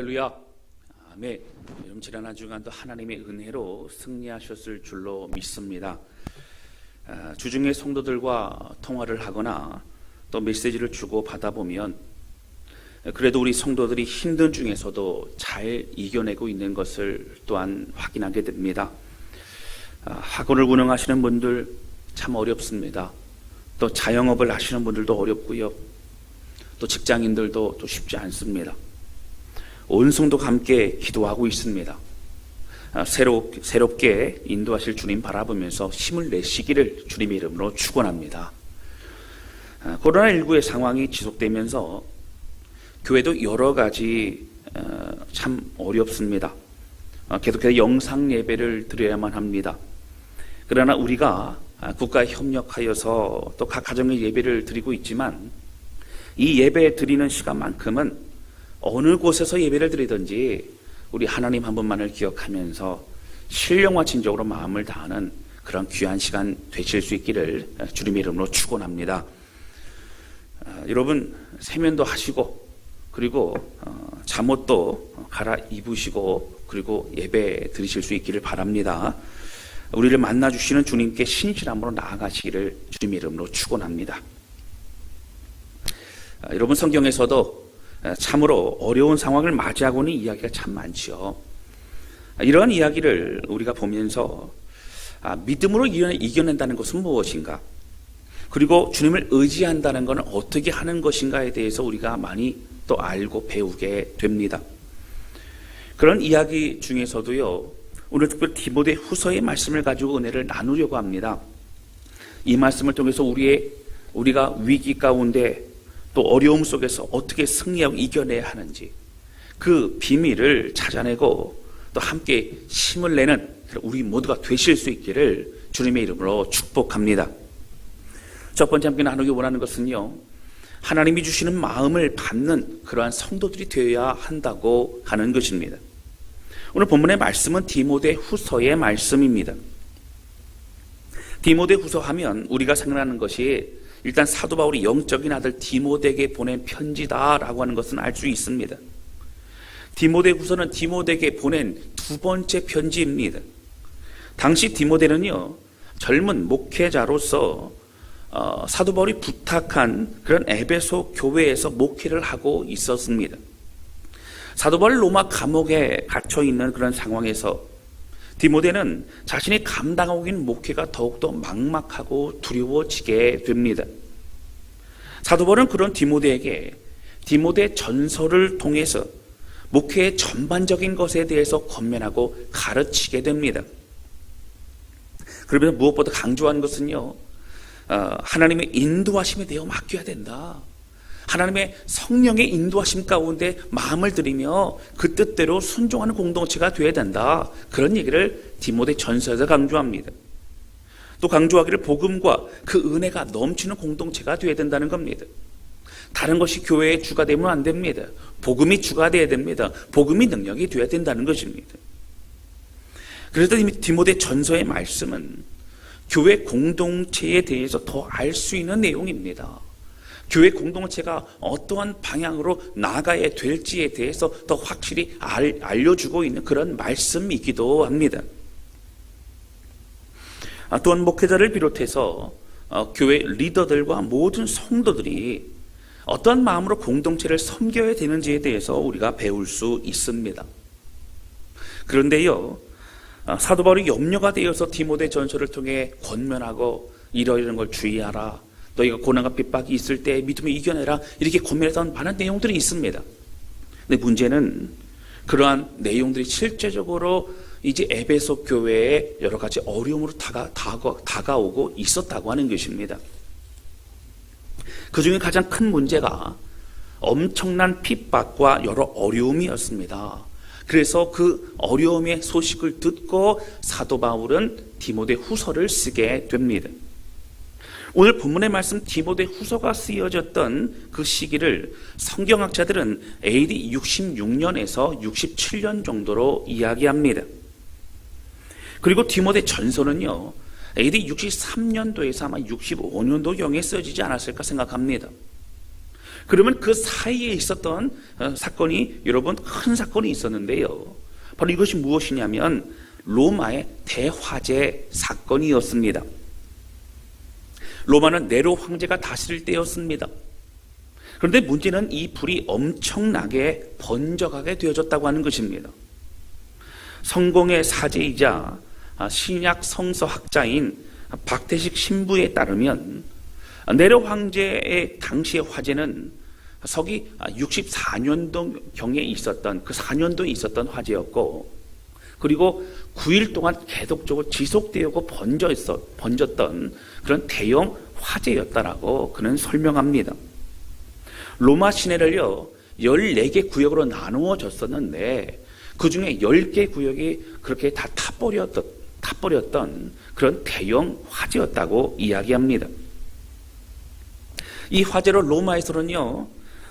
할렐루야. 아멘. 여러분 지난 한 주간도 하나님의 은혜로 승리하셨을 줄로 믿습니다. 주중에 성도들과 통화를 하거나 또 메시지를 주고 받아보면 그래도 우리 성도들이 힘든 중에서도 잘 이겨내고 있는 것을 또한 확인하게 됩니다. 학원을 운영하시는 분들 참 어렵습니다. 또 자영업을 하시는 분들도 어렵고요. 또 직장인들도 또 쉽지 않습니다. 온 성도가 함께 기도하고 있습니다. 새롭게 인도하실 주님 바라보면서 힘을 내시기를 주님의 이름으로 축원합니다. 코로나19의 상황이 지속되면서 교회도 여러 가지 참 어렵습니다. 계속해서 영상 예배를 드려야만 합니다. 그러나 우리가 국가에 협력하여서 또 각 가정의 예배를 드리고 있지만 이 예배 드리는 시간만큼은 어느 곳에서 예배를 드리든지 우리 하나님 한 분만을 기억하면서 신령과 진정으로 마음을 다하는 그런 귀한 시간 되실 수 있기를 주님의 이름으로 축원합니다. 여러분 세면도 하시고 그리고 잠옷도 갈아입으시고 그리고 예배 드리실 수 있기를 바랍니다. 우리를 만나주시는 주님께 신실함으로 나아가시기를 주님의 이름으로 축원합니다. 여러분 성경에서도 참으로 어려운 상황을 맞이하고 있는 이야기가 참 많지요. 이러한 이야기를 우리가 보면서 믿음으로 이겨낸다는 것은 무엇인가? 그리고 주님을 의지한다는 것은 어떻게 하는 것인가에 대해서 우리가 많이 또 알고 배우게 됩니다. 그런 이야기 중에서도요. 오늘 특별히 디모데 후서의 말씀을 가지고 은혜를 나누려고 합니다. 이 말씀을 통해서 우리가 위기 가운데 또 어려움 속에서 어떻게 승리하고 이겨내야 하는지 그 비밀을 찾아내고 또 함께 힘을 내는 우리 모두가 되실 수 있기를 주님의 이름으로 축복합니다. 첫 번째 함께 나누기 원하는 것은요. 하나님이 주시는 마음을 받는 그러한 성도들이 되어야 한다고 하는 것입니다. 오늘 본문의 말씀은 디모데 후서의 말씀입니다. 디모데 후서 하면 우리가 생각나는 것이 일단 사도 바울이 영적인 아들 디모데에게 보낸 편지다라고 하는 것은 알 수 있습니다. 디모데 후서는 디모데에게 보낸 두 번째 편지입니다. 당시 디모데는요 젊은 목회자로서 사도 바울이 부탁한 그런 에베소 교회에서 목회를 하고 있었습니다. 사도 바울 로마 감옥에 갇혀 있는 그런 상황에서 디모데는 자신이 감당하고 있는 목회가 더욱더 막막하고 두려워지게 됩니다. 사도 바울은 그런 디모데에게 디모데 전서를 통해서 목회의 전반적인 것에 대해서 권면하고 가르치게 됩니다. 그러면서 무엇보다 강조한 것은요. 하나님의 인도하심에 대해 맡겨야 된다. 하나님의 성령의 인도하심 가운데 마음을 들이며 그 뜻대로 순종하는 공동체가 되어야 된다. 그런 얘기를 디모데 전서에서 강조합니다. 또 강조하기를 복음과 그 은혜가 넘치는 공동체가 되어야 된다는 겁니다. 다른 것이 교회의 주가 되면 안 됩니다. 복음이 주가 되어야 됩니다. 복음이 능력이 되어야 된다는 것입니다. 그래서 디모데 전서의 말씀은 교회 공동체에 대해서 더 알 수 있는 내용입니다. 교회 공동체가 어떠한 방향으로 나아가야 될지에 대해서 더 확실히 알려주고 있는 그런 말씀이기도 합니다. 또한 목회자를 비롯해서 교회 리더들과 모든 성도들이 어떤 마음으로 공동체를 섬겨야 되는지에 대해서 우리가 배울 수 있습니다. 그런데요, 사도 바울이 염려가 되어서 디모데 전서를 통해 권면하고 이러이러한 걸 주의하라. 너희가 고난과 핍박이 있을 때 믿음을 이겨내라. 이렇게 권면했던 많은 내용들이 있습니다. 근데 문제는 그러한 내용들이 실제적으로 이제 에베소 교회에 여러 가지 어려움으로 다가오고 있었다고 하는 것입니다. 그 중에 가장 큰 문제가 엄청난 핍박과 여러 어려움이었습니다. 그래서 그 어려움의 소식을 듣고 사도 바울은 디모데 후서를 쓰게 됩니다. 오늘 본문의 말씀 디모데 후서가 쓰여졌던 그 시기를 성경학자들은 AD 66년에서 67년 정도로 이야기합니다. 그리고 디모데 전서는요 AD 63년도에서 아마 65년도경에 쓰여지지 않았을까 생각합니다. 그러면 그 사이에 있었던 사건이 여러분 큰 사건이 있었는데요. 바로 이것이 무엇이냐면 로마의 대화재 사건이었습니다. 로마는 네로 황제가 다스릴 때였습니다. 그런데 문제는 이 불이 엄청나게 번져가게 되어졌다고 하는 것입니다. 성공의 사제이자 신약 성서학자인 박태식 신부에 따르면 네로 황제의 당시의 화재는 서기 64년도경에 있었던 그 4년도에 있었던 화재였고, 그리고 9일 동안 계속적으로 지속되고 번졌던 그런 대형 화재였다라고 그는 설명합니다. 로마 시내를요 14개 구역으로 나누어졌었는데 그 중에 10개 구역이 그렇게 다 타버렸던 그런 대형 화재였다고 이야기합니다. 이 화재로 로마에서는요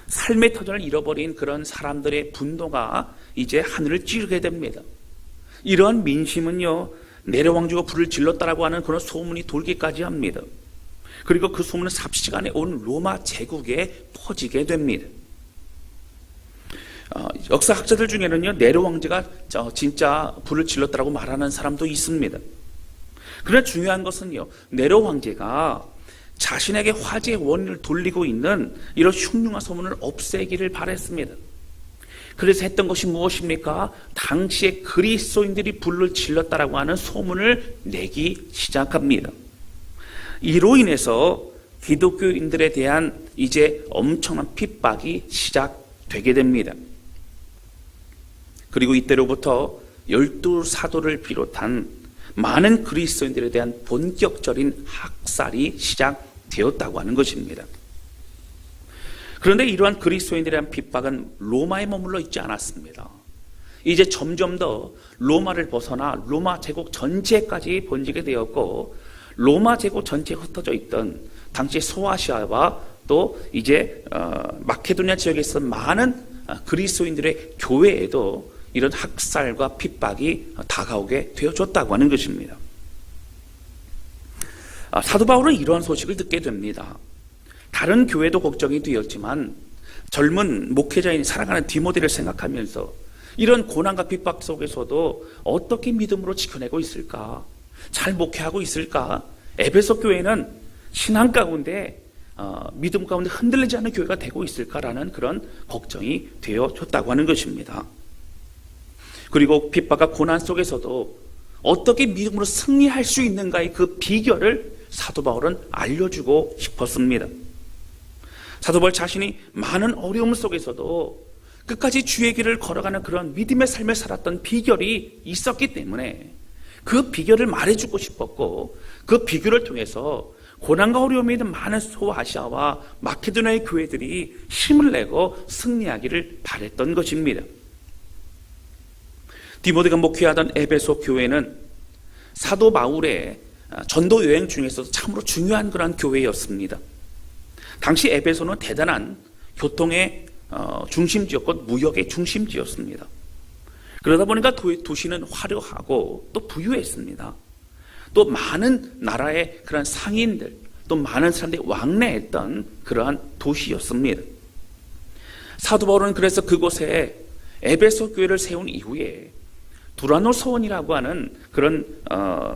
삶의 터전을 잃어버린 그런 사람들의 분노가 이제 하늘을 찌르게 됩니다. 이러한 민심은요 네로 왕조가 불을 질렀다라고 하는 그런 소문이 돌기까지 합니다. 그리고 그 소문은 삽시간에 온 로마 제국에 퍼지게 됩니다. 역사학자들 중에는요 네로 왕제가 진짜 불을 질렀다라고 말하는 사람도 있습니다. 그러나 중요한 것은요 네로 황제가 자신에게 화재의 원인을 돌리고 있는 이런 흉흉한 소문을 없애기를 바랬습니다. 그래서 했던 것이 무엇입니까? 당시에 그리스도인들이 불을 질렀다라고 하는 소문을 내기 시작합니다. 이로 인해서 기독교인들에 대한 이제 엄청난 핍박이 시작되게 됩니다. 그리고 이때로부터 12사도를 비롯한 많은 그리스도인들에 대한 본격적인 학살이 시작되었다고 하는 것입니다. 그런데 이러한 그리스도인들에 대한 핍박은 로마에 머물러 있지 않았습니다. 이제 점점 더 로마를 벗어나 로마 제국 전체까지 번지게 되었고, 로마 제국 전체에 흩어져 있던 당시 소아시아와 또 이제 마케도니아 지역에 있었던 많은 그리스도인들의 교회에도 이런 학살과 핍박이 다가오게 되어졌다고 하는 것입니다. 사도 바울은 이러한 소식을 듣게 됩니다. 다른 교회도 걱정이 되었지만 젊은 목회자인 살아가는 디모데를 생각하면서 이런 고난과 핍박 속에서도 어떻게 믿음으로 지켜내고 있을까? 잘 목회하고 있을까? 에베소 교회는 신앙 가운데 믿음 가운데 흔들리지 않는 교회가 되고 있을까라는 그런 걱정이 되어졌다고 하는 것입니다. 그리고 핍박과 고난 속에서도 어떻게 믿음으로 승리할 수 있는가의 그 비결을 사도 바울은 알려주고 싶었습니다. 사도 바울 자신이 많은 어려움 속에서도 끝까지 주의 길을 걸어가는 그런 믿음의 삶을 살았던 비결이 있었기 때문에 그 비결을 말해주고 싶었고, 그 비결을 통해서 고난과 어려움에 있는 많은 소아시아와 마케도니아의 교회들이 힘을 내고 승리하기를 바랬던 것입니다. 디모데가 목회하던 에베소 교회는 사도 바울의 전도 여행 중에서도 참으로 중요한 그런 교회였습니다. 당시 에베소는 대단한 교통의 중심지였고 무역의 중심지였습니다. 그러다 보니까 도시는 화려하고 또 부유했습니다. 또 많은 나라의 그런 상인들, 또 많은 사람들이 왕래했던 그러한 도시였습니다. 사도 바울은 그래서 그곳에 에베소 교회를 세운 이후에 두라노 서원이라고 하는 그런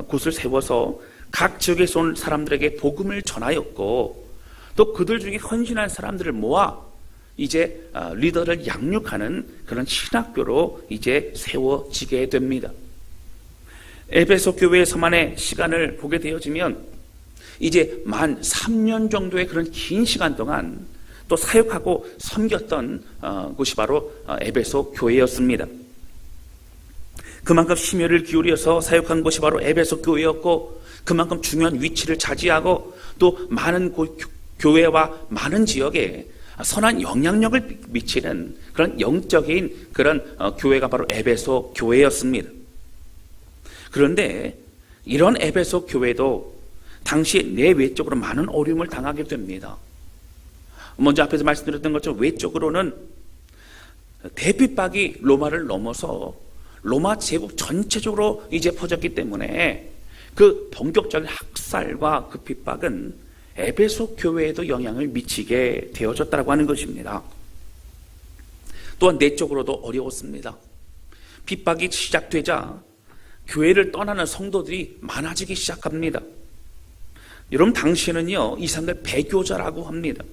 곳을 세워서 각 지역에서 온 사람들에게 복음을 전하였고, 또 그들 중에 헌신한 사람들을 모아 이제 리더를 양육하는 그런 신학교로 이제 세워지게 됩니다. 에베소 교회에서만의 시간을 보게 되어지면 이제 만 3년 정도의 그런 긴 시간 동안 또 사역하고 섬겼던 곳이 바로 에베소 교회였습니다. 그만큼 심혈을 기울여서 사역한 곳이 바로 에베소 교회였고, 그만큼 중요한 위치를 차지하고 또 많은 교회와 많은 지역에 선한 영향력을 미치는 그런 영적인 그런 교회가 바로 에베소 교회였습니다. 그런데 이런 에베소 교회도 당시에 내외적으로 많은 어려움을 당하게 됩니다. 먼저 앞에서 말씀드렸던 것처럼 외적으로는 대핍박이 로마를 넘어서 로마 제국 전체적으로 이제 퍼졌기 때문에 그 본격적인 학살과 그 핍박은 에베소 교회에도 영향을 미치게 되어졌다고 하는 것입니다. 또한 내적으로도 어려웠습니다. 핍박이 시작되자 교회를 떠나는 성도들이 많아지기 시작합니다. 여러분, 당시에는요, 이 사람들 배교자라고 합니다.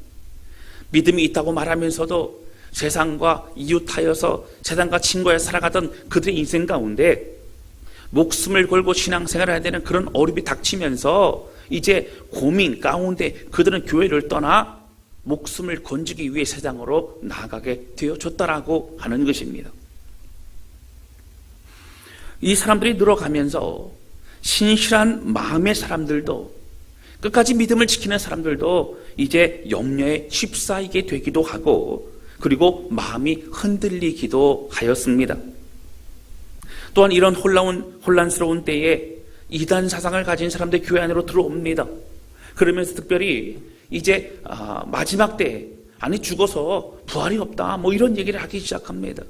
믿음이 있다고 말하면서도 세상과 이웃하여서 세상과 친구에 살아가던 그들의 인생 가운데 목숨을 걸고 신앙생활을 해야 되는 그런 어려움이 닥치면서 이제 고민 가운데 그들은 교회를 떠나 목숨을 건지기 위해 세상으로 나아가게 되어졌다라고 하는 것입니다. 이 사람들이 늘어가면서 신실한 마음의 사람들도, 끝까지 믿음을 지키는 사람들도 이제 염려에 휩싸이게 되기도 하고, 그리고 마음이 흔들리기도 하였습니다. 또한 이런 혼란스러운 때에 이단 사상을 가진 사람들 교회 안으로 들어옵니다. 그러면서 특별히 이제 마지막 때에 아니 죽어서 부활이 없다 뭐 이런 얘기를 하기 시작합니다.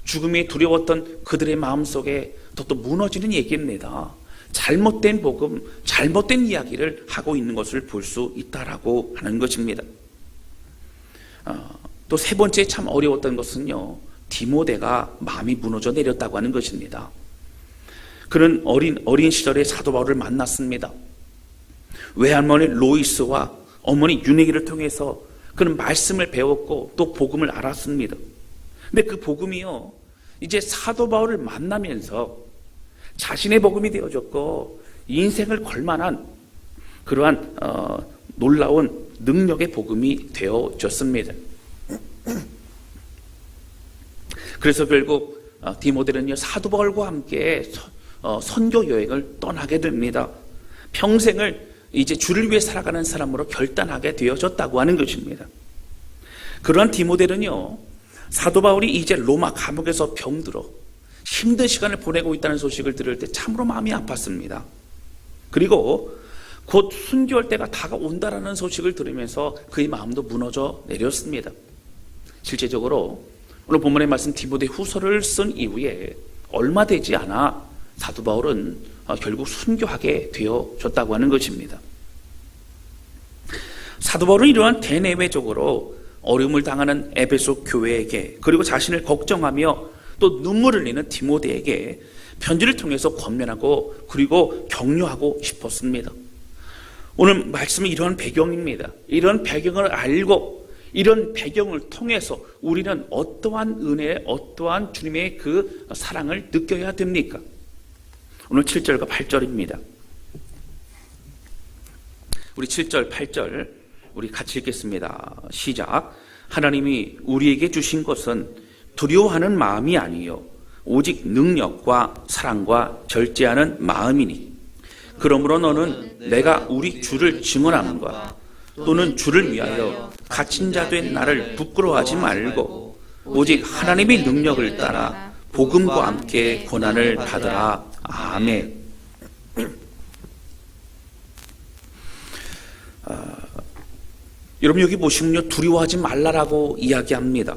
죽음이 두려웠던 그들의 마음속에 또 무너지는 얘기입니다. 잘못된 복음, 잘못된 이야기를 하고 있는 것을 볼 수 있다라고 하는 것입니다. 또 세 번째 참 어려웠던 것은요, 디모데가 마음이 무너져 내렸다고 하는 것입니다. 그는 어린 시절에 사도 바울을 만났습니다. 외할머니 로이스와 어머니 유네기를 통해서 그는 말씀을 배웠고 또 복음을 알았습니다. 근데 그 복음이요, 이제 사도 바울을 만나면서 자신의 복음이 되어졌고 인생을 걸만한 그러한 놀라운 능력의 복음이 되어졌습니다. 그래서 결국 디모데는요, 사도 바울과 함께 선교 여행을 떠나게 됩니다. 평생을 이제 주를 위해 살아가는 사람으로 결단하게 되어졌다고 하는 것입니다. 그러한 디모데는요, 사도 바울이 이제 로마 감옥에서 병들어 힘든 시간을 보내고 있다는 소식을 들을 때 참으로 마음이 아팠습니다. 그리고 곧 순교할 때가 다가온다라는 소식을 들으면서 그의 마음도 무너져 내렸습니다. 실제적으로 오늘 본문의 말씀 디모데 후서를 쓴 이후에 얼마 되지 않아 사도 바울은 결국 순교하게 되어졌다고 하는 것입니다. 사도 바울은 이러한 대내외적으로 어려움을 당하는 에베소 교회에게, 그리고 자신을 걱정하며 또 눈물을 흘리는 디모데에게 편지를 통해서 권면하고 그리고 격려하고 싶었습니다. 오늘 말씀은 이러한 배경입니다. 이런 배경을 알고 이런 배경을 통해서 우리는 어떠한 은혜, 어떠한 주님의 그 사랑을 느껴야 됩니까? 오늘 7절과 8절입니다. 우리 7절, 8절 우리 같이 읽겠습니다. 시작. 하나님이 우리에게 주신 것은 두려워하는 마음이 아니요 오직 능력과 사랑과 절제하는 마음이니, 그러므로 너는 내가 우리 주를 증언함과 또는 주를 위하여 갇힌 자 된 나를 부끄러워하지 말고 오직 하나님의 능력을 따라 복음과 함께 고난을 받으라. 아멘. 여러분, 여기 보시면요, 두려워하지 말라라고 이야기합니다.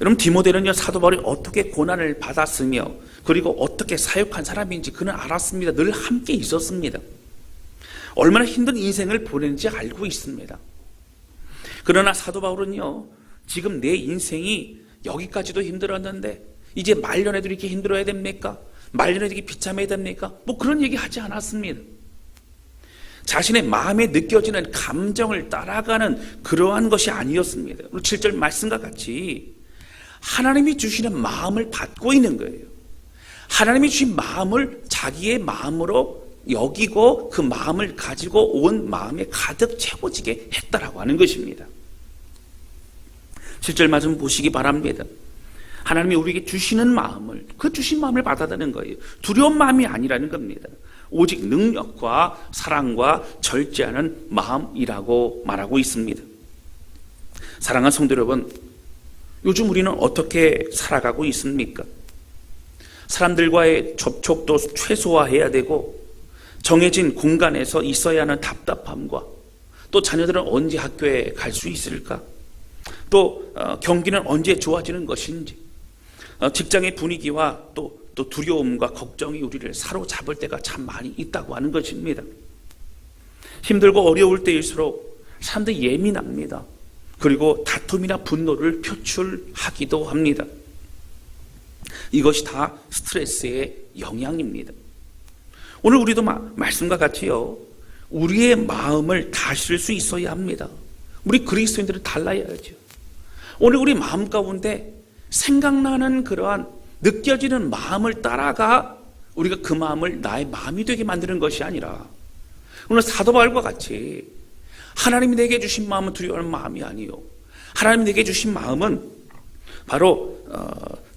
여러분, 디모데는요, 사도 바울이 어떻게 고난을 받았으며 그리고 어떻게 사역한 사람인지 그는 알았습니다. 늘 함께 있었습니다. 얼마나 힘든 인생을 보냈는지 알고 있습니다. 그러나 사도 바울은요, 지금 내 인생이 여기까지도 힘들었는데 이제 말년에도 이렇게 힘들어야 됩니까? 말년에도 이렇게 비참해야 됩니까? 뭐 그런 얘기 하지 않았습니다. 자신의 마음에 느껴지는 감정을 따라가는 그러한 것이 아니었습니다. 7절 말씀과 같이 하나님이 주시는 마음을 받고 있는 거예요. 하나님이 주신 마음을 자기의 마음으로 여기고 그 마음을 가지고 온 마음에 가득 채워지게 했다라고 하는 것입니다. 7절 말씀 보시기 바랍니다. 하나님이 우리에게 주시는 마음을, 그 주신 마음을 받아들이는 거예요. 두려운 마음이 아니라는 겁니다. 오직 능력과 사랑과 절제하는 마음이라고 말하고 있습니다. 사랑하는 성도 여러분, 요즘 우리는 어떻게 살아가고 있습니까? 사람들과의 접촉도 최소화해야 되고 정해진 공간에서 있어야 하는 답답함과 또 자녀들은 언제 학교에 갈 수 있을까? 또 경기는 언제 좋아지는 것인지, 직장의 분위기와 또 두려움과 걱정이 우리를 사로잡을 때가 참 많이 있다고 하는 것입니다. 힘들고 어려울 때일수록 사람들이 예민합니다. 그리고 다툼이나 분노를 표출하기도 합니다. 이것이 다 스트레스의 영향입니다. 오늘 우리도 말씀과 같이요, 우리의 마음을 다스릴 수 있어야 합니다. 우리 그리스도인들은 달라야죠. 오늘 우리 마음 가운데 생각나는 그러한 느껴지는 마음을 따라가 우리가 그 마음을 나의 마음이 되게 만드는 것이 아니라, 오늘 사도 바울과 같이 하나님이 내게 주신 마음은 두려워하는 마음이 아니요, 하나님이 내게 주신 마음은 바로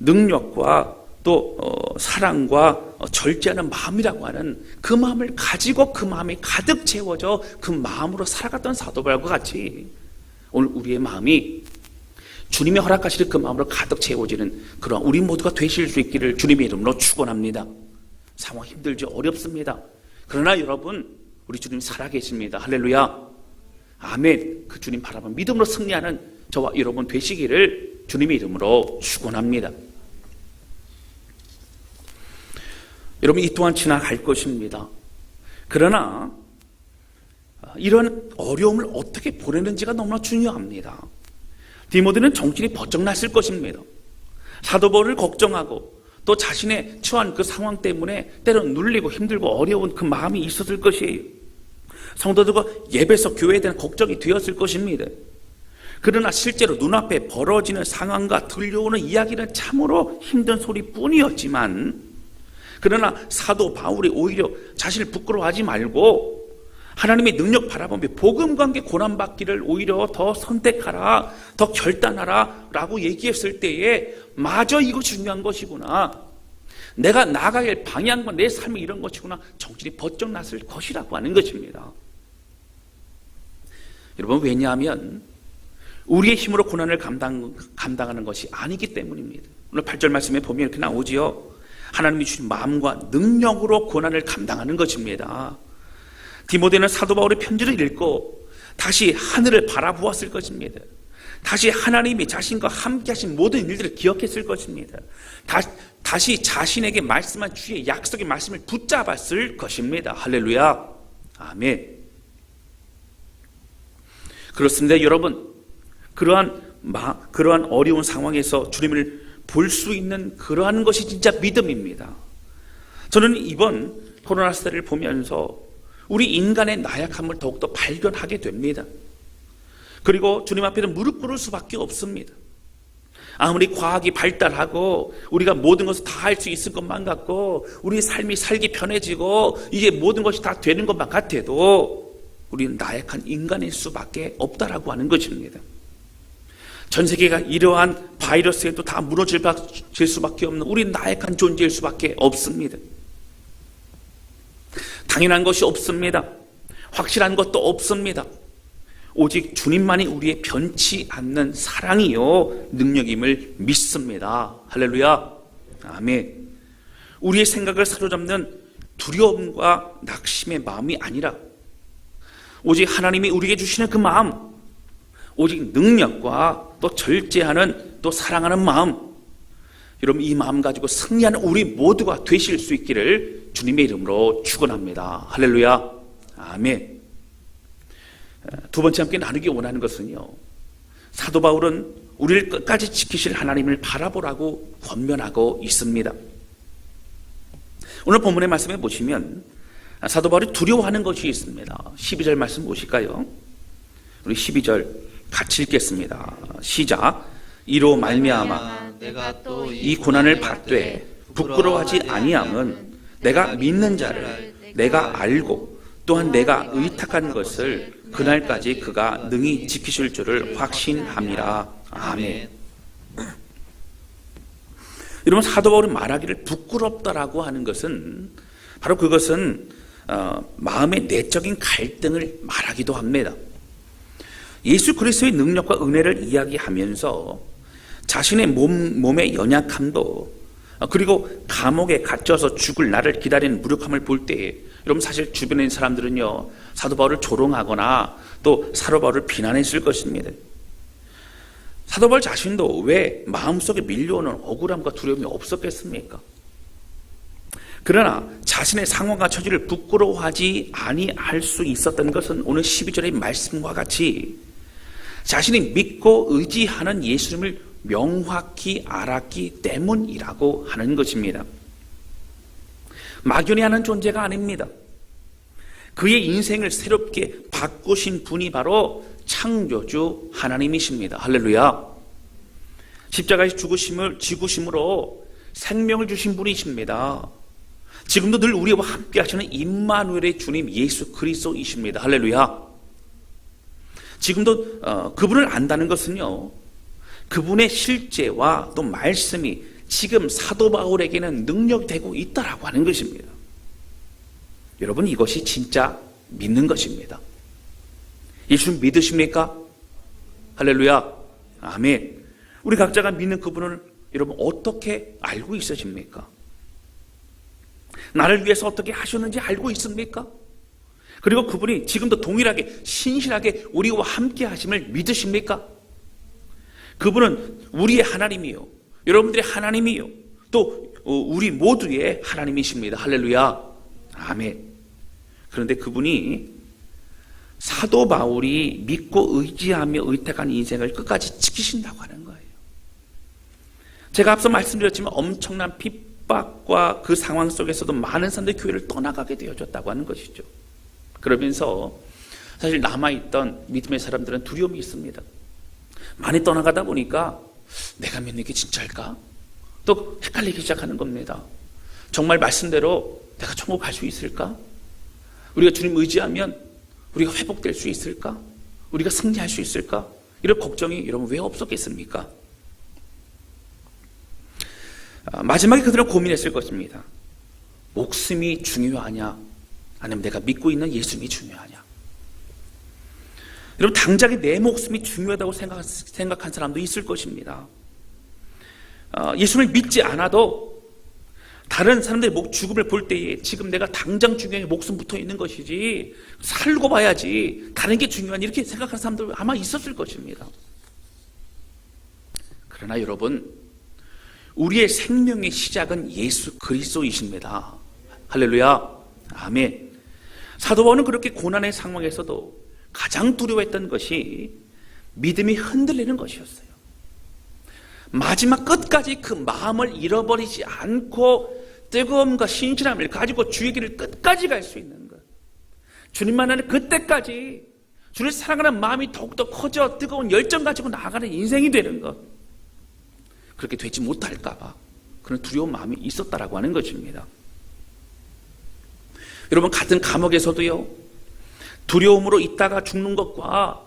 능력과 또 사랑과 절제하는 마음이라고 하는 그 마음을 가지고 그 마음이 가득 채워져 그 마음으로 살아갔던 사도 바울과 같이 오늘 우리의 마음이 주님의 허락하시는 그 마음으로 가득 채워지는 그런 우리 모두가 되실 수 있기를 주님의 이름으로 축원합니다. 상황 힘들죠. 어렵습니다. 그러나 여러분, 우리 주님 살아계십니다. 할렐루야. 아멘. 그 주님 바라보는 믿음으로 승리하는 저와 여러분 되시기를 주님의 이름으로 축원합니다. 여러분, 이 또한 지나갈 것입니다. 그러나 이런 어려움을 어떻게 보내는지가 너무나 중요합니다. 디모데는 정신이 번쩍 났을 것입니다. 사도 바울을 걱정하고 또 자신의 처한 그 상황 때문에 때론 눌리고 힘들고 어려운 그 마음이 있었을 것이에요. 성도들과 예배석 교회에 대한 걱정이 되었을 것입니다. 그러나 실제로 눈앞에 벌어지는 상황과 들려오는 이야기는 참으로 힘든 소리뿐이었지만, 그러나 사도 바울이 오히려 자신을 부끄러워하지 말고 하나님의 능력 바라보며 복음과 함께 고난받기를 오히려 더 선택하라, 더 결단하라 라고 얘기했을 때에 마저 이거 중요한 것이구나, 내가 나가야 할 방향과 내 삶이 이런 것이구나, 정신이 번쩍 났을 것이라고 하는 것입니다. 여러분, 왜냐하면 우리의 힘으로 고난을 감당하는 것이 아니기 때문입니다. 오늘 8절 말씀에 보면 이렇게 나오지요. 하나님이 주신 마음과 능력으로 고난을 감당하는 것입니다. 디모데는 사도 바울의 편지를 읽고 다시 하늘을 바라보았을 것입니다. 다시 하나님이 자신과 함께 하신 모든 일들을 기억했을 것입니다. 다시 자신에게 말씀한 주의 약속의 말씀을 붙잡았을 것입니다. 할렐루야. 아멘. 그렇습니다. 여러분, 그러한 어려운 상황에서 주님을 볼 수 있는 그러한 것이 진짜 믿음입니다. 저는 이번 코로나 시대를 보면서 우리 인간의 나약함을 더욱더 발견하게 됩니다. 그리고 주님 앞에는 무릎 꿇을 수밖에 없습니다. 아무리 과학이 발달하고 우리가 모든 것을 다 할 수 있을 것만 같고 우리 삶이 살기 편해지고 이제 모든 것이 다 되는 것만 같아도 우리는 나약한 인간일 수밖에 없다라고 하는 것입니다. 전 세계가 이러한 바이러스에도 다 무너질 수밖에 없는 우리는 나약한 존재일 수밖에 없습니다. 당연한 것이 없습니다. 확실한 것도 없습니다. 오직 주님만이 우리의 변치 않는 사랑이요 능력임을 믿습니다. 할렐루야. 아멘. 우리의 생각을 사로잡는 두려움과 낙심의 마음이 아니라 오직 하나님이 우리에게 주시는 그 마음, 오직 능력과 또 절제하는 또 사랑하는 마음, 여러분 이 마음 가지고 승리하는 우리 모두가 되실 수 있기를 주님의 이름으로 축원합니다. 할렐루야. 아멘. 두 번째 함께 나누기 원하는 것은요, 사도 바울은 우리를 끝까지 지키실 하나님을 바라보라고 권면하고 있습니다. 오늘 본문의 말씀에 보시면 사도 바울이 두려워하는 것이 있습니다. 12절 말씀 보실까요? 우리 12절 같이 읽겠습니다. 시작. 이로 말미암아 내가 또 이 고난을 받되 부끄러워하지 아니함은 내가 믿는 자를 내가 알고 또한 내가 의탁한 것을 그날까지 그가 능히 지키실 줄을 확신함이라. 아멘. 여러분, 사도 바울이 말하기를 부끄럽다라고 하는 것은 바로 그것은 마음의 내적인 갈등을 말하기도 합니다. 예수 그리스도의 능력과 은혜를 이야기하면서 자신의 몸의 연약함도 그리고 감옥에 갇혀서 죽을 날을 기다리는 무력함을 볼 때에 여러분 사실 주변에 있는 사람들은요 사도 바울을 조롱하거나 또 사도 바울을 비난했을 것입니다. 사도 바울 자신도 왜 마음속에 밀려오는 억울함과 두려움이 없었겠습니까? 그러나 자신의 상황과 처지를 부끄러워하지 아니할 수 있었던 것은 오늘 12절의 말씀과 같이 자신이 믿고 의지하는 예수님을 명확히 알았기 때문이라고 하는 것입니다. 막연히 하는 존재가 아닙니다. 그의 인생을 새롭게 바꾸신 분이 바로 창조주 하나님이십니다. 할렐루야. 십자가에서 죽으심으로 생명을 주신 분이십니다. 지금도 늘 우리와 함께 하시는 임마누엘의 주님 예수 그리스도이십니다. 할렐루야. 지금도 그분을 안다는 것은요, 그분의 실제와 또 말씀이 지금 사도 바울에게는 능력되고 있다라고 하는 것입니다. 여러분, 이것이 진짜 믿는 것입니다. 예수님 믿으십니까? 할렐루야. 아멘. 우리 각자가 믿는 그분을 여러분 어떻게 알고 있으십니까? 나를 위해서 어떻게 하셨는지 알고 있습니까? 그리고 그분이 지금도 동일하게 신실하게 우리와 함께 하심을 믿으십니까? 그분은 우리의 하나님이요, 여러분들의 하나님이요, 또 우리 모두의 하나님이십니다. 할렐루야. 아멘. 그런데 그분이 사도 바울이 믿고 의지하며 의탁한 인생을 끝까지 지키신다고 하는 거예요. 제가 앞서 말씀드렸지만 엄청난 핍박과 그 상황 속에서도 많은 사람들이 교회를 떠나가게 되어졌다고 하는 것이죠. 그러면서 사실 남아있던 믿음의 사람들은 두려움이 있습니다. 많이 떠나가다 보니까 내가 믿는 게 진짜일까? 또 헷갈리기 시작하는 겁니다. 정말 말씀대로 내가 천국 갈 수 있을까? 우리가 주님 의지하면 우리가 회복될 수 있을까? 우리가 승리할 수 있을까? 이런 걱정이 여러분 왜 없었겠습니까? 마지막에 그들은 고민했을 것입니다. 목숨이 중요하냐? 아니면 내가 믿고 있는 예수님이 중요하냐? 여러분, 당장에 내 목숨이 중요하다고 생각한 사람도 있을 것입니다. 예수님을 믿지 않아도 다른 사람들의 죽음을 볼 때에 지금 내가 당장 중요한 게 목숨 붙어 있는 것이지, 살고 봐야지 다른 게 중요하니 이렇게 생각하는 사람들 아마 있었을 것입니다. 그러나 여러분, 우리의 생명의 시작은 예수 그리스도이십니다. 할렐루야. 아멘. 사도 바울은 그렇게 고난의 상황에서도 가장 두려워했던 것이 믿음이 흔들리는 것이었어요. 마지막 끝까지 그 마음을 잃어버리지 않고 뜨거움과 신실함을 가지고 주의 길을 끝까지 갈 수 있는 것, 주님만 하는 그때까지 주를 사랑하는 마음이 더욱더 커져 뜨거운 열정 가지고 나아가는 인생이 되는 것, 그렇게 되지 못할까 봐 그런 두려운 마음이 있었다라고 하는 것입니다. 여러분, 같은 감옥에서도요, 두려움으로 있다가 죽는 것과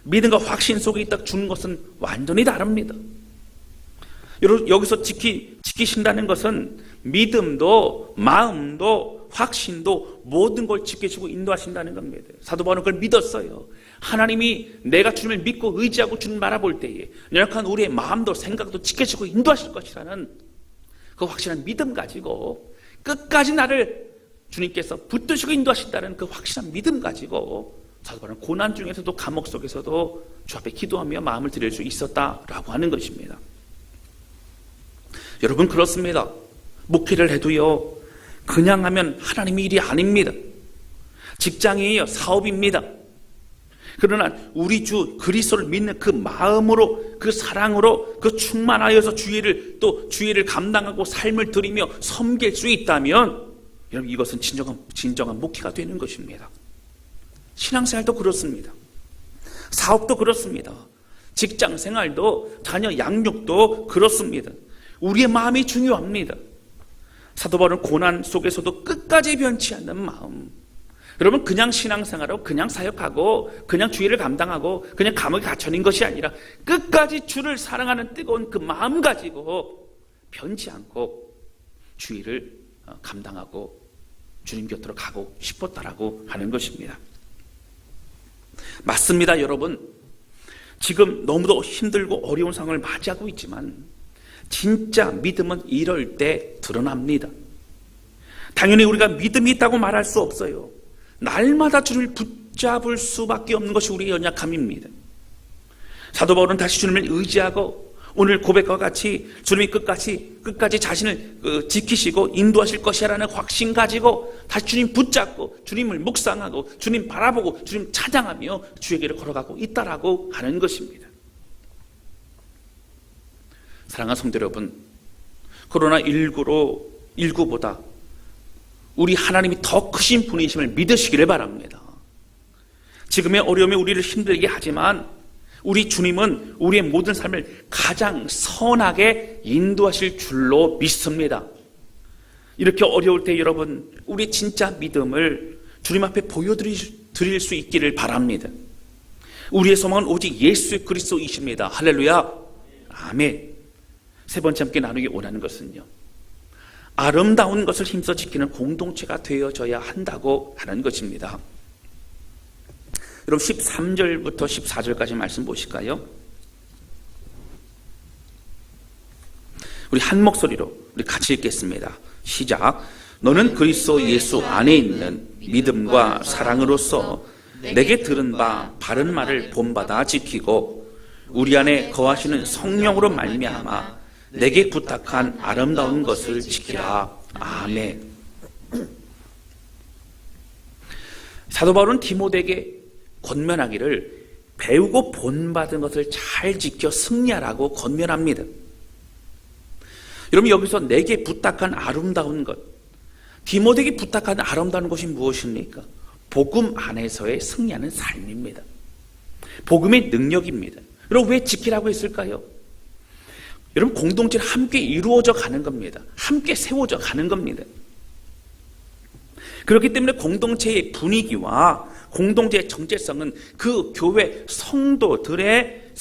믿음과 확신 속에 있다가 죽는 것은 완전히 다릅니다. 여러분, 여기서 지키신다는 것은 믿음도 마음도 확신도 모든 걸 지켜주고 인도하신다는 겁니다. 사도 바울은 그걸 믿었어요. 하나님이 내가 주님을 믿고 의지하고 주님 바라볼 때에 연약한 우리의 마음도 생각도 지켜주고 인도하실 것이라는 그 확실한 믿음 가지고 끝까지 나를 주님께서 붙드시고 인도하신다는 그 확실한 믿음 가지고 사도 바울은 고난 중에서도 감옥 속에서도 주 앞에 기도하며 마음을 드릴 수 있었다라고 하는 것입니다. 여러분, 그렇습니다. 목회를 해도요, 그냥 하면 하나님의 일이 아닙니다. 직장이에요. 사업입니다. 그러나 우리 주 그리스도를 믿는 그 마음으로, 그 사랑으로, 그 충만하여서 주의를 감당하고 삶을 드리며 섬길 수 있다면 여러분, 이것은 진정한 목회가 되는 것입니다. 신앙생활도 그렇습니다. 사업도 그렇습니다. 직장생활도 자녀 양육도 그렇습니다. 우리의 마음이 중요합니다. 사도 바울은 고난 속에서도 끝까지 변치 않는 마음. 여러분, 그냥 신앙생활하고 그냥 사역하고 그냥 주의를 감당하고 그냥 감옥에 갇혀있는 것이 아니라 끝까지 주를 사랑하는 뜨거운 그 마음 가지고 변치 않고 주의를 감당하고 주님 곁으로 가고 싶었다라고 하는 것입니다. 맞습니다, 여러분. 지금 너무도 힘들고 어려운 상황을 맞이하고 있지만 진짜 믿음은 이럴 때 드러납니다. 당연히 우리가 믿음이 있다고 말할 수 없어요. 날마다 주님을 붙잡을 수밖에 없는 것이 우리의 연약함입니다. 사도 바울은 다시 주님을 의지하고 오늘 고백과 같이 주님이 끝까지 자신을 지키시고 인도하실 것이라는 확신 가지고 다시 주님 붙잡고 주님을 묵상하고 주님 바라보고 주님 찬양하며 주의 길을 걸어가고 있다라고 하는 것입니다. 사랑하는 성도 여러분, 코로나19보다 우리 하나님이 더 크신 분이심을 믿으시기를 바랍니다. 지금의 어려움이 우리를 힘들게 하지만 우리 주님은 우리의 모든 삶을 가장 선하게 인도하실 줄로 믿습니다. 이렇게 어려울 때 여러분, 우리 진짜 믿음을 주님 앞에 보여드릴 수 있기를 바랍니다. 우리의 소망은 오직 예수 그리스도이십니다. 할렐루야. 아멘. 세 번째 함께 나누기 원하는 것은요, 아름다운 것을 힘써 지키는 공동체가 되어져야 한다고 하는 것입니다. 여러분 13절부터 14절까지 말씀 보실까요? 우리 한 목소리로 우리 같이 읽겠습니다. 시작. 너는 그리스도 예수 안에 있는 믿음과 사랑으로서 내게 들은 바 바른 말을 본받아 지키고 우리 안에 거하시는 성령으로 말미암아 내게 부탁한 아름다운 것을 지키라. 아멘. 사도 바울은 디모데에게 권면하기를 배우고 본받은 것을 잘 지켜 승리하라고 권면합니다. 여러분 여기서 내게 부탁한 아름다운 것, 디모데에게 부탁한 아름다운 것이 무엇입니까? 복음 안에서의 승리하는 삶입니다. 복음의 능력입니다. 여러분 왜 지키라고 했을까요? 여러분 공동체는 함께 이루어져 가는 겁니다. 함께 세워져 가는 겁니다. 그렇기 때문에 공동체의 분위기와 공동체의 정체성은 그 교회 성도들의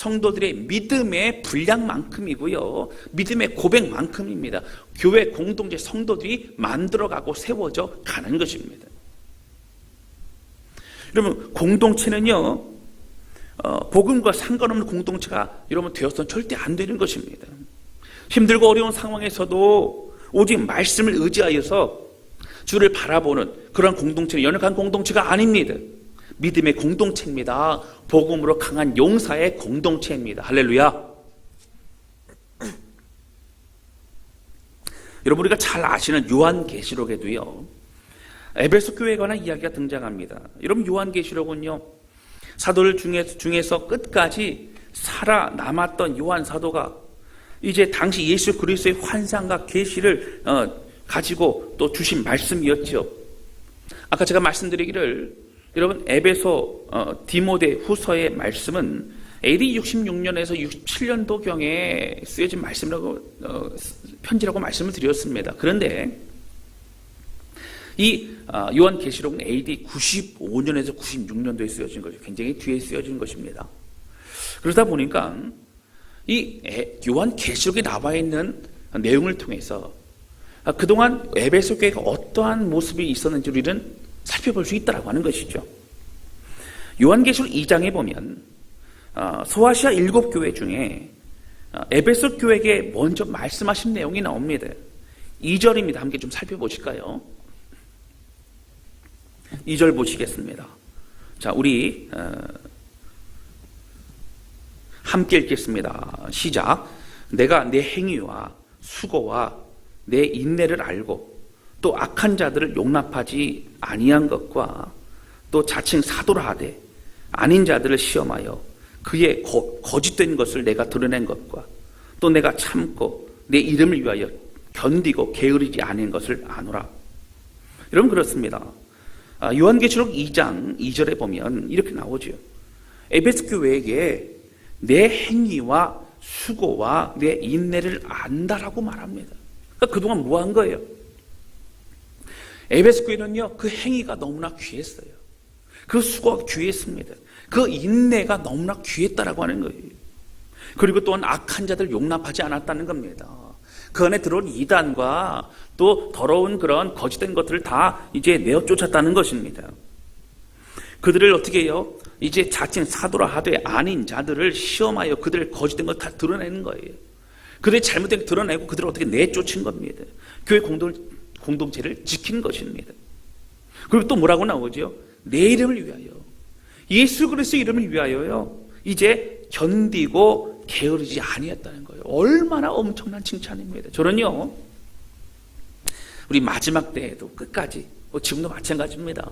믿음의 분량만큼이고요, 믿음의 고백만큼입니다. 교회 공동체 성도들이 만들어가고 세워져 가는 것입니다. 여러분 공동체는요, 복음과 상관없는 공동체가 여러분 되어서는 절대 안 되는 것입니다. 힘들고 어려운 상황에서도 오직 말씀을 의지하여서 주를 바라보는 그런 공동체는 연약한 공동체가 아닙니다. 믿음의 공동체입니다. 복음으로 강한 용사의 공동체입니다. 할렐루야. 여러분 우리가 잘 아시는 요한계시록에도요, 에베소 교회에 관한 이야기가 등장합니다. 여러분 요한계시록은요, 사도들 중에서 끝까지 살아남았던 요한 사도가 이제 당시 예수 그리스도의 환상과 계시를 가지고 또 주신 말씀이었죠. 아까 제가 말씀드리기를 여러분 에베소 디모데 후서의 말씀은 AD 66년에서 67년도경에 쓰여진 말씀이라고 편지라고 말씀을 드렸습니다. 그런데 이 요한계시록은 AD 95년에서 96년도에 쓰여진 거죠. 굉장히 뒤에 쓰여진 것입니다. 그러다 보니까 이 요한계시록에 나와 있는 내용을 통해서 그동안 에베소 교회가 어떠한 모습이 있었는지 우리는 살펴볼 수 있다고 하는 것이죠. 요한계시록 2장에 보면 소아시아 7교회 중에 에베소 교회에게 먼저 말씀하신 내용이 나옵니다. 2절입니다. 함께 좀 살펴보실까요? 2절 보시겠습니다. 자, 우리 함께 읽겠습니다. 시작. 내가 내 행위와 수고와 내 인내를 알고 또 악한 자들을 용납하지 아니한 것과 또 자칭 사도라 하되 아닌 자들을 시험하여 그의 거짓된 것을 내가 드러낸 것과 또 내가 참고 내 이름을 위하여 견디고 게으르지 않은 것을 아노라. 여러분 그렇습니다. 요한계시록 2장 2절에 보면 이렇게 나오죠. 에베소 교회에게 내 행위와 수고와 내 인내를 안다라고 말합니다. 그러니까 그동안 뭐 한 거예요? 에베소 교회는요, 그 행위가 너무나 귀했어요. 그 수고가 귀했습니다. 그 인내가 너무나 귀했다라고 하는 거예요. 그리고 또한 악한 자들 용납하지 않았다는 겁니다. 그 안에 들어온 이단과 또 더러운 그런 거짓된 것들을 다 이제 내어 쫓았다는 것입니다. 그들을 어떻게 해요? 이제 자칭 사도라 하되 아닌 자들을 시험하여 그들의 거짓된 것 다 드러내는 거예요. 그들의 잘못된 걸 드러내고 그들을 어떻게 내쫓은 겁니다. 교회 공동체를 지킨 것입니다. 그리고 또 뭐라고 나오죠? 내 이름을 위하여, 예수 그리스도의 이름을 위하여요, 이제 견디고 게으르지 아니했다는 거예요. 얼마나 엄청난 칭찬입니다. 저는요, 우리 마지막 때에도 끝까지, 지금도 마찬가지입니다.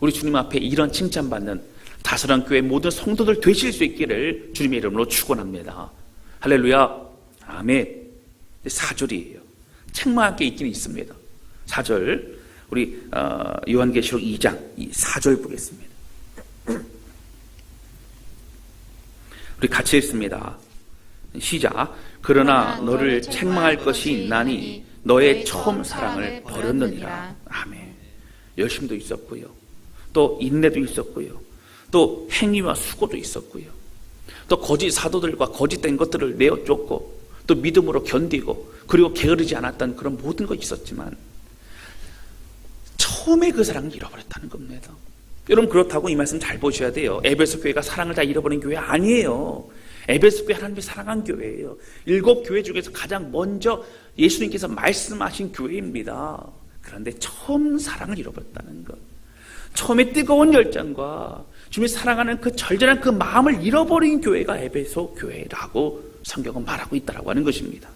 우리 주님 앞에 이런 칭찬받는 다스란 교회 모든 성도들 되실 수 있기를 주님의 이름으로 축원합니다. 할렐루야. 아멘. 4절이에요. 책망 함께 있긴 있습니다. 4절, 우리 요한계시록 2장 4절 보겠습니다. 우리 같이 읽습니다. 시작. 그러나 너를 책망할 것이 있나니 너의 처음 사랑을 버렸느니라. 아멘. 열심도 있었고요, 또 인내도 있었고요, 또 행위와 수고도 있었고요, 또 거짓 사도들과 거짓된 것들을 내어 쫓고 또 믿음으로 견디고 그리고 게으르지 않았던 그런 모든 것이 있었지만 처음에 그 사랑을 잃어버렸다는 겁니다. 여러분, 그렇다고 이 말씀 잘 보셔야 돼요. 에베소 교회가 사랑을 다 잃어버린 교회 아니에요. 에베소 교회 하나님이 사랑한 교회예요. 7 교회 중에서 가장 먼저 예수님께서 말씀하신 교회입니다. 그런데 처음 사랑을 잃어버렸다는 것, 처음에 뜨거운 열정과 주님이 사랑하는 그 절절한 그 마음을 잃어버린 교회가 에베소 교회라고 성경은 말하고 있다고 하는 것입니다.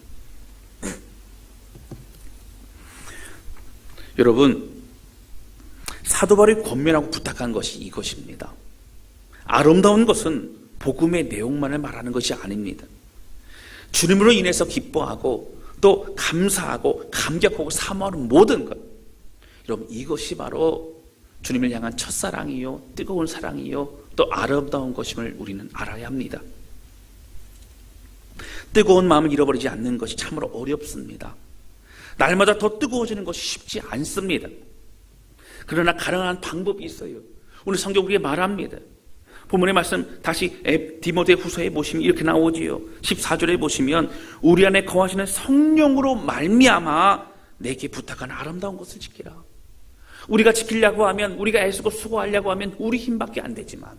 여러분, 사도 바울이 권면하고 부탁한 것이 이것입니다. 아름다운 것은 복음의 내용만을 말하는 것이 아닙니다. 주님으로 인해서 기뻐하고 또 감사하고 감격하고 사모하는 모든 것, 여러분, 이것이 바로 주님을 향한 첫사랑이요, 뜨거운 사랑이요, 또 아름다운 것임을 우리는 알아야 합니다. 뜨거운 마음을 잃어버리지 않는 것이 참으로 어렵습니다. 날마다 더 뜨거워지는 것이 쉽지 않습니다. 그러나 가능한 방법이 있어요. 오늘 성경 우리에게 말합니다. 본문의 말씀 다시 디모데 후서에 보시면 이렇게 나오지요. 14절에 보시면 우리 안에 거하시는 성령으로 말미암아 내게 부탁한 아름다운 것을 지키라. 우리가 지키려고 하면, 우리가 애쓰고 수고하려고 하면 우리 힘밖에 안 되지만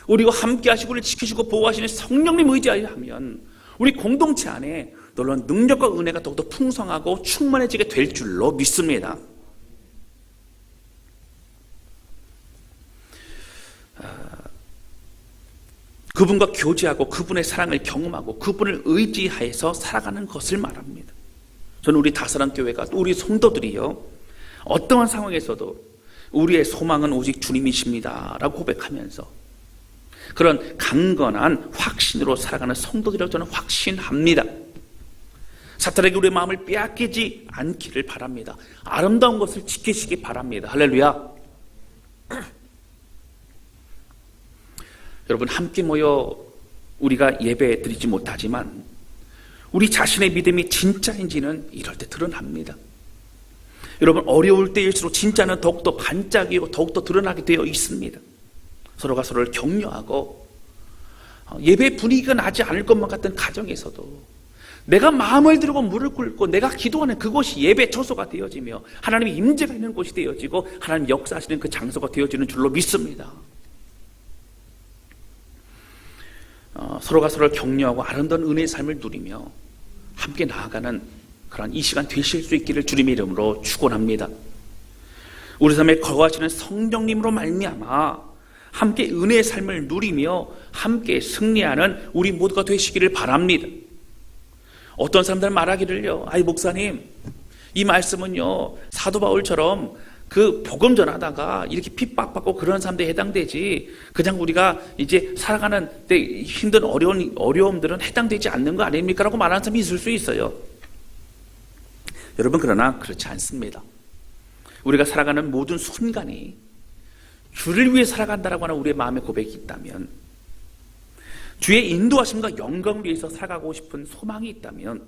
우리와 함께 하시고 우리를 지키시고 보호하시는 성령님 의지하여 하면 우리 공동체 안에 놀라운 능력과 은혜가 더욱더 풍성하고 충만해지게 될 줄로 믿습니다. 그분과 교제하고 그분의 사랑을 경험하고 그분을 의지하여서 살아가는 것을 말합니다. 저는 우리 다스란 교회가 또 우리 성도들이요, 어떠한 상황에서도 우리의 소망은 오직 주님이십니다 라고 고백하면서 그런 강건한 확신으로 살아가는 성도들이라고 저는 확신합니다. 사탄에게 우리의 마음을 빼앗기지 않기를 바랍니다. 아름다운 것을 지키시기 바랍니다. 할렐루야. 여러분, 함께 모여 우리가 예배 드리지 못하지만 우리 자신의 믿음이 진짜인지는 이럴 때 드러납니다. 여러분, 어려울 때일수록 진짜는 더욱더 반짝이고 더욱더 드러나게 되어 있습니다. 서로가 서로를 격려하고 예배 분위기가 나지 않을 것만 같은 가정에서도 내가 마음을 들고 무릎 꿇고 내가 기도하는 그곳이 예배 처소가 되어지며 하나님의 임재가 있는 곳이 되어지고 하나님 역사하시는 그 장소가 되어지는 줄로 믿습니다. 서로가 서로를 격려하고 아름다운 은혜의 삶을 누리며 함께 나아가는 그런 이 시간 되실 수 있기를 주님의 이름으로 축원합니다. 우리 삶에 거하시는 성령님으로 말미암아 함께 은혜의 삶을 누리며 함께 승리하는 우리 모두가 되시기를 바랍니다. 어떤 사람들은 말하기를요, 아이 목사님, 이 말씀은요 사도 바울처럼 그 복음 전하다가 이렇게 핍박받고 그런 사람들에 해당되지 그냥 우리가 이제 살아가는 때 힘든 어려움들은 해당되지 않는 거 아닙니까? 라고 말하는 사람이 있을 수 있어요. 여러분, 그러나 그렇지 않습니다. 우리가 살아가는 모든 순간이 주를 위해 살아간다라고 하는 우리의 마음의 고백이 있다면, 주의 인도하심과 영광을 위해서 살아가고 싶은 소망이 있다면,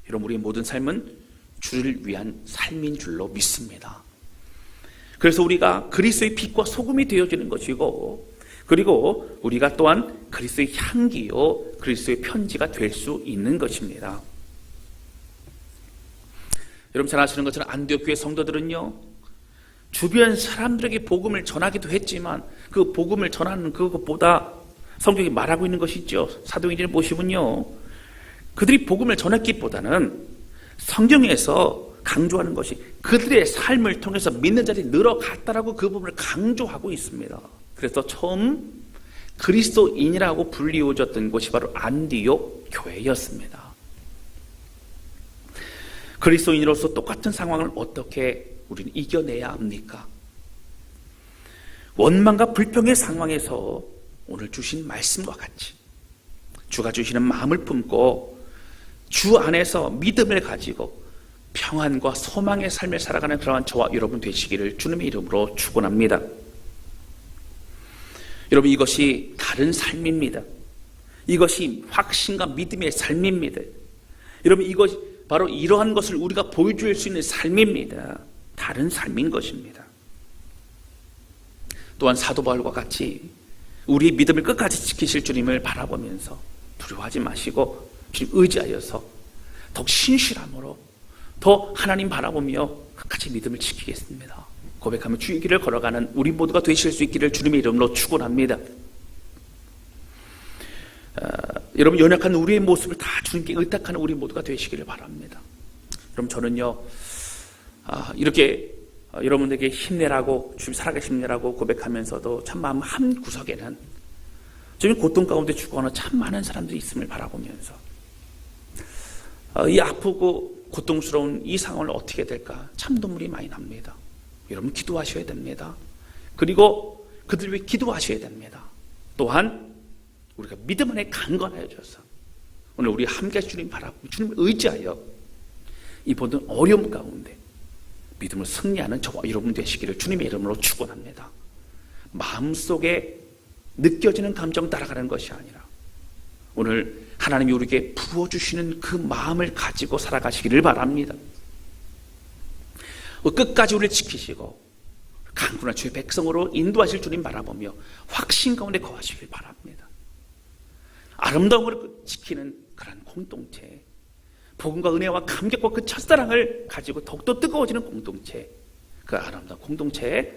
여러분, 우리의 모든 삶은 주를 위한 삶인 줄로 믿습니다. 그래서 우리가 그리스도의 빛과 소금이 되어지는 것이고, 그리고 우리가 또한 그리스도의 향기요 그리스도의 편지가 될 수 있는 것입니다. 여러분, 잘 아시는 것처럼 안디옥 교회 성도들은요, 주변 사람들에게 복음을 전하기도 했지만 그 복음을 전하는 그것보다 성경이 말하고 있는 것이 있죠. 사도행전을 보시면요, 그들이 복음을 전했기보다는 성경에서 강조하는 것이 그들의 삶을 통해서 믿는 자들이 늘어갔다라고 그 부분을 강조하고 있습니다. 그래서 처음 그리스도인이라고 불리워졌던 곳이 바로 안디옥 교회였습니다. 그리스도인으로서 똑같은 상황을 어떻게 우리는 이겨내야 합니까? 원망과 불평의 상황에서 오늘 주신 말씀과 같이 주가 주시는 마음을 품고 주 안에서 믿음을 가지고 평안과 소망의 삶을 살아가는 그러한 저와 여러분 되시기를 주님의 이름으로 축원합니다. 여러분, 이것이 다른 삶입니다. 이것이 확신과 믿음의 삶입니다. 여러분, 이것이 바로 이러한 것을 우리가 보여줄 수 있는 삶입니다. 다른 삶인 것입니다. 또한 사도 바울과 같이 우리의 믿음을 끝까지 지키실 주님을 바라보면서 두려워하지 마시고 주님 의지하여서 더욱 신실함으로 더 하나님 바라보며 끝까지 믿음을 지키겠습니다 고백하며 주의 길을 걸어가는 우리 모두가 되실 수 있기를 주님의 이름으로 축원합니다. 여러분, 연약한 우리의 모습을 다 주님께 의탁하는 우리 모두가 되시기를 바랍니다. 그럼 저는요, 이렇게 여러분들에게 힘내라고, 주님 살아계신 힘내라고 고백하면서도 참 마음 한 구석에는 주님 고통 가운데 죽어가는 참 많은 사람들이 있음을 바라보면서 이 아프고 고통스러운 이 상황을 어떻게 될까 참 눈물이 많이 납니다. 여러분, 기도하셔야 됩니다. 그리고 그들 위해 기도하셔야 됩니다. 또한 우리가 믿음 안에 강건해져서 오늘 우리 함께 주님 바라보고 주님을 의지하여 이 모든 어려움 가운데 믿음을 승리하는 저와 여러분 되시기를 주님의 이름으로 축원합니다. 마음속에 느껴지는 감정 따라가는 것이 아니라 오늘 하나님이 우리에게 부어주시는 그 마음을 가지고 살아가시기를 바랍니다. 끝까지 우리를 지키시고 강군한 주의 백성으로 인도하실 주님 바라보며 확신 가운데 거하시길 바랍니다. 아름다움을 지키는 그런 공동체, 복음과 은혜와 감격과 그 첫사랑을 가지고 더욱더 뜨거워지는 공동체, 그 아름다운 공동체에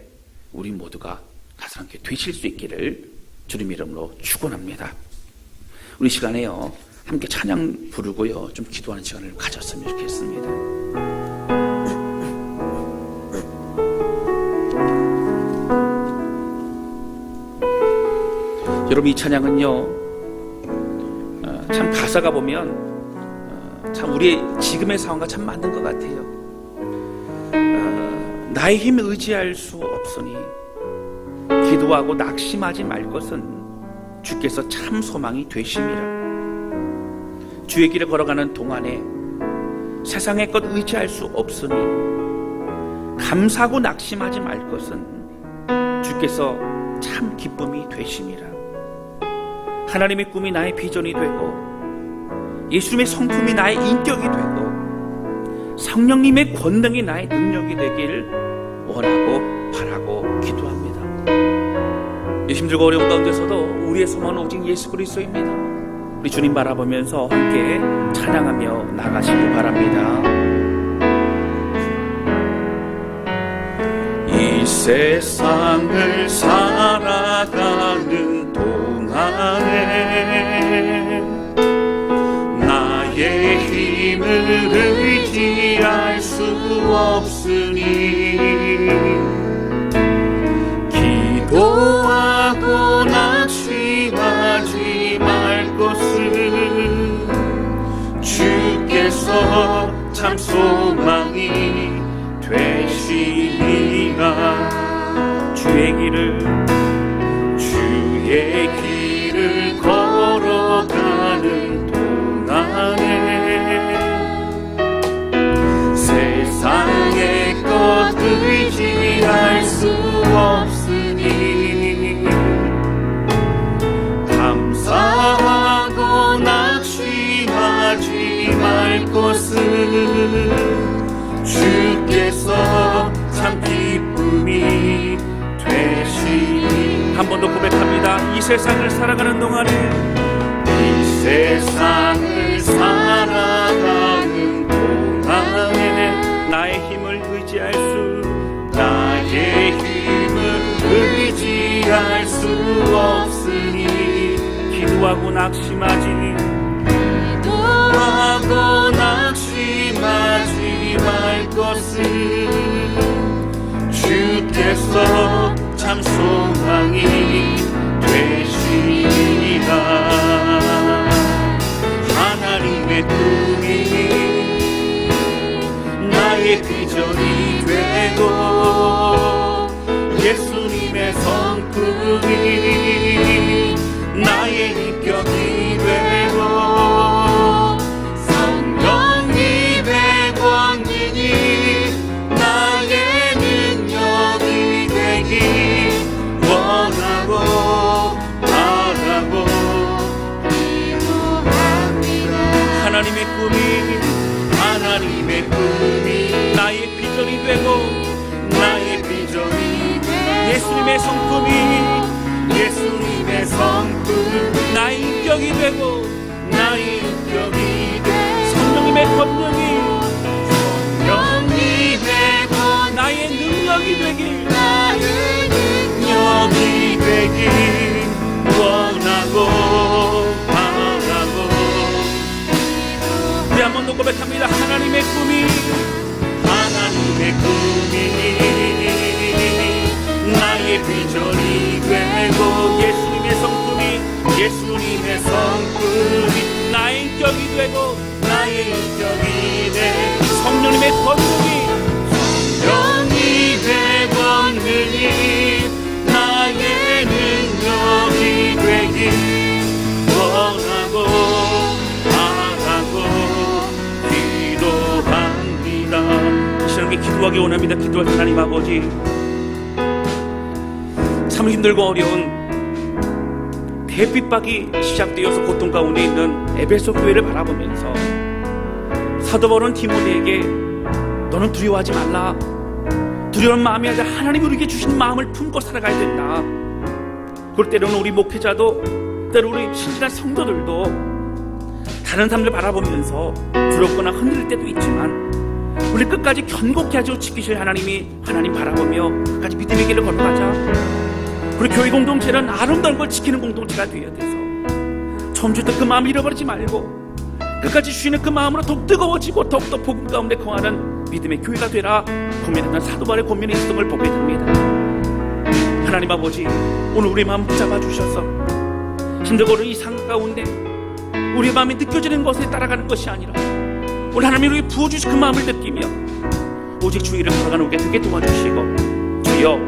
우리 모두가 가슴함께 되실 수 있기를 주님 이름으로 축원합니다. 우리 시간에요, 함께 찬양 부르고요, 좀 기도하는 시간을 가졌으면 좋겠습니다. 여러분, 이 찬양은요, 참 가사가 보면 참 우리의 지금의 상황과 참 맞는 것 같아요. 나의 힘에 의지할 수 없으니 기도하고 낙심하지 말 것은 주께서 참 소망이 되심이라. 주의 길을 걸어가는 동안에 세상의 것 의지할 수 없으니 감사하고 낙심하지 말 것은 주께서 참 기쁨이 되심이라. 하나님의 꿈이 나의 비전이 되고 예수님의 성품이 나의 인격이 되고 성령님의 권능이 나의 능력이 되길 원하고 바라고 기도합니다. 이 힘들고 어려운 가운데서도 우리의 소망은 오직 예수 그리스도입니다. 우리 주님 바라보면서 함께 찬양하며 나가시길 바랍니다. 이 세상을 살아가는 동안에 나의 힘을 의지할 수 없으니 기도하고 낙심하지 말 것을 주께서 참 소망이 되시니라. 주의 길을 걸어가는 동안에 세상의 것 의지할 수 없으니 감사하고 낙심하지 말 것을 주께서 참 기쁨이 되시니. 한 번 더 고백합니다. 이 세상을 살아가는 동안에 이 세상을 살아가는 동안에 나의 힘을 의지할 수 없으니 기도하고 낙심하지 말 것을 주께서 참 소망이 되시리라. 나의 비전이 되고 예수님의 성품이 나의 인격이 되고 성령님의 권능이 나의 능력이 되기 원하고 바라고 기도합니다. 하나님의 꿈이 나의 비전이 되고 나의 비전이 예수님의 성품이 나의 인격이 되고 나의 인격이 되고 성령님의 권능이 나의 능력이 되길 원하고 바라고 우리 한 번 더 고백합니다. 하나님의 꿈이 나의 비전이 되고 예수님의 성품이 나의 인격이 되고 성령님의 권능이 나의 능력이 되기 원하고 바라고 기도합니다. 이 시간에 기도하기 원합니다. 기도할 하나님 아버지, 참 힘들고 어려운 대핍박이 시작되어서 고통 가운데 있는 에베소 교회를 바라보면서 사도 바울은 디모데에게 너는 두려워하지 말라. 두려운 마음이 아니라 하나님이 우리에게 주신 마음을 품고 살아가야 된다. 그럴 때로는 우리 목회자도, 때로는 우리 신실한 성도들도 다른 사람들 바라보면서 두렵거나 흔들릴 때도 있지만 우리 끝까지 견고케 하시고 지키실 하나님 바라보며 끝까지 믿음의 길을 걸어가자. 우리 교회 공동체는 아름다운 걸 지키는 공동체가 되어야 돼서 처음 줄 때 그 마음을 잃어버리지 말고 끝까지 주시는 그 마음으로 더욱 뜨거워지고 더욱더 복음 가운데 거하는 믿음의 교회가 되라 고민했던 사도 바울의 고민의 있음을 보게 됩니다. 하나님 아버지, 오늘 우리 마음 붙잡아 주셔서 힘들고 어려운 이 상황 가운데 우리 마음이 느껴지는 것에 따라가는 것이 아니라 오늘 하나님이 우리에게 부어주신 그 마음을 느끼며 오직 주의 이름 걸어가는 우리가 되게 도와주시고 주여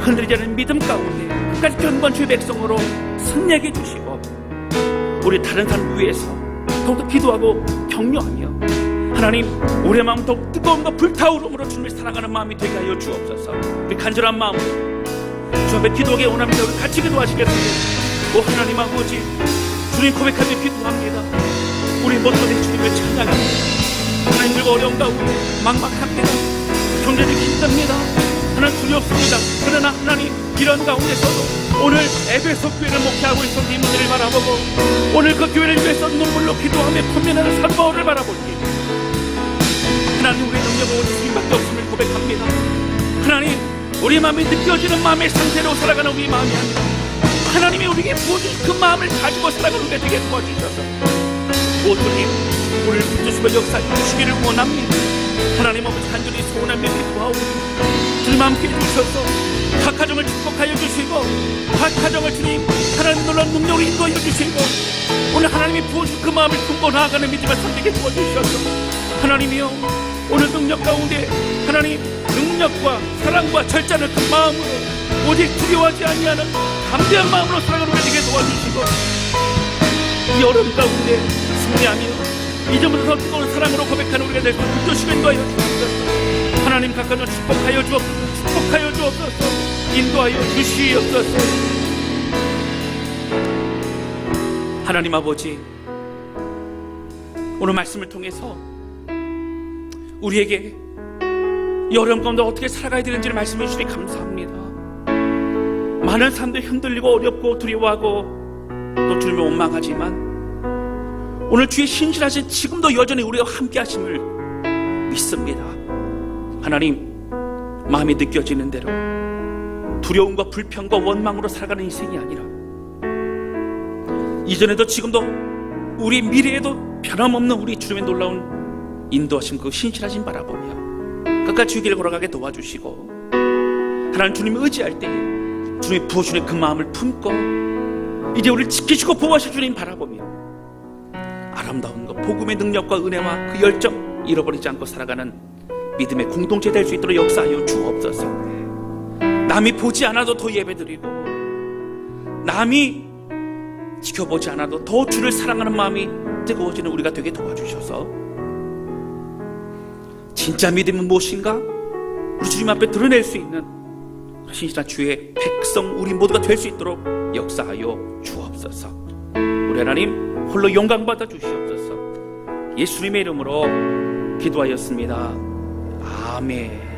흔들리지 않는 믿음 가운데 끝까지 견고한 주의 백성으로 승리하게 해주시고 우리 다른 사람 위해서 더욱더 기도하고 격려하며 하나님 우리의 마음 더욱 뜨거움과 불타오름으로 주님을 사랑하는 마음이 되게 하여 주옵소서. 우리 간절한 마음으로 주 앞에 기도하기 원합니다. 우리 같이 기도하시겠습니다. 오 하나님 아버지, 주님 고백하며 기도합니다. 우리 못하는 주님을 찬양합니다. 하나님 들고 어려운 가운데 막막합니다. 경제적이 힘듭니다. 하나님 두렵습니다. 그러나 하나님 이런 가운데서도 오늘 에베소 교회를 목회하고 있던 이분들을 바라보고 오늘 그 교회를 위해서 눈물로 기도하며 고민하는 사도 바울을 바라볼 때 하나님 우리의 능력은 오직 주님밖에 없음을 고백합니다. 하나님 우리 마음이 느껴지는 마음의 상태로 살아가는 우리 마음이 아니라 하나님이 우리에게 부어주신 그 마음을 가지고 살아가는 우리가 되게 도와주셔서 모두님 우리를 붙드시고 역사해 주시기를 원합니다. 하나님 아버지 간절히 소원하며 기도하오니 주님 함께 해주셔서 각 가정을 축복하여 주시고 각 가정을 주님 하나님 놀라운 능력으로 인도하여 주시고 오늘 하나님이 부어주신 그 마음을 품고 나아가는 믿음을 선택해 도와주셔서 하나님이여 오늘 능력 가운데 하나님 능력과 사랑과 절제하는 그 마음으로 오직 두려워하지 아니하는 담대한 마음으로 살아가는 우리 되게 도와주시고 이 어려움 가운데 승리하며 이제부터 뜨거운 사랑으로 고백하는 우리가 될 수 있도록 인도시켜 인도하여 주옵소서. 하나님 각가정 축복하여 주옵소서. 인도하여 주시옵소서. 하나님 아버지, 오늘 말씀을 통해서 우리에게 이 어려움 가운데 어떻게 살아가야 되는지를 말씀해 주시니 감사합니다. 많은 사람들이 흔들리고 어렵고 두려워하고 또 주님을 원망하지만 오늘 주의 신실하신 지금도 여전히 우리와 함께 하심을 믿습니다. 하나님 마음이 느껴지는 대로 두려움과 불평과 원망으로 살아가는 인생이 아니라 이전에도 지금도 우리 미래에도 변함없는 우리 주님의 놀라운 인도하심 그 신실하심 바라보며 끝까지 주의 길을 걸어가게 도와주시고 하나님 주님을 의지할 때에 주님이 부어주는 그 마음을 품고 이제 우리를 지키시고 보호하실 주님 바라보며 아름다운 것 복음의 능력과 은혜와 그 열정 잃어버리지 않고 살아가는 믿음의 공동체 될 수 있도록 역사하여 주옵소서. 남이 보지 않아도 더 예배드리고, 남이 지켜보지 않아도 더 주를 사랑하는 마음이 뜨거워지는 우리가 되게 도와주셔서, 진짜 믿음은 무엇인가? 우리 주님 앞에 드러낼 수 있는 신실한 주의 백성 우리 모두가 될 수 있도록 역사하여 주옵소서. 우리 하나님 홀로 영광 받아 주시옵소서. 예수님의 이름으로 기도하였습니다. 아멘.